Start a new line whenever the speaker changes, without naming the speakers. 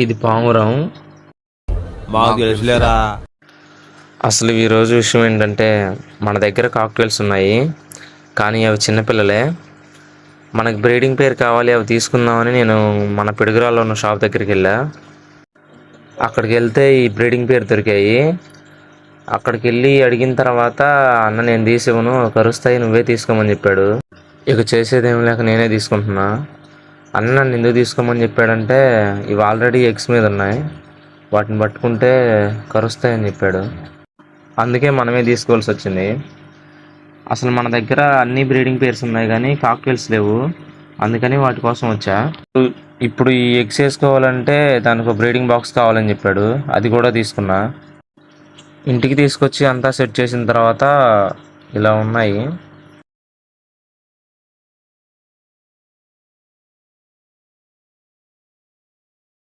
ఇది పావురం.
మాకు తెలుసులేరా.
అసలు ఈరోజు విషయం ఏంటంటే, మన దగ్గర కాక్టైల్స్ ఉన్నాయి, కానీ అవి చిన్నపిల్లలే. మనకు బ్రీడింగ్ పేరు కావాలి, అవి తీసుకుందామని నేను మన పిడుగురాల్లో ఉన్న షాప్ దగ్గరికి వెళ్ళా. అక్కడికి వెళ్తే ఈ బ్రీడింగ్ పేరు దొరికాయి. అక్కడికి వెళ్ళి అడిగిన తర్వాత, అన్న నేను తీసివ్వను, కరుస్తాయి, నువ్వే తీసుకోమని చెప్పాడు. ఇక చేసేదేం లేక నేనే తీసుకుంటున్నా. అన్న నన్ను ఎందుకు తీసుకోమని చెప్పాడంటే, ఇవి ఆల్రెడీ ఎగ్స్ మీద ఉన్నాయి, వాటిని పట్టుకుంటే కరుస్తాయని చెప్పాడు. అందుకే మనమే తీసుకోవాల్సి వచ్చింది. అసలు మన దగ్గర అన్ని బ్రీడింగ్ పేర్స్ ఉన్నాయి కానీ కాక్టైల్స్ లేవు, అందుకని వాటి కోసం వచ్చా. ఇప్పుడు ఈ ఎగ్స్ వేసుకోవాలంటే దానికి ఒక బ్రీడింగ్ బాక్స్ కావాలని చెప్పాడు, అది కూడా తీసుకున్నా. ఇంటికి తీసుకొచ్చి అంతా సెట్ చేసిన తర్వాత ఇలా ఉన్నాయి.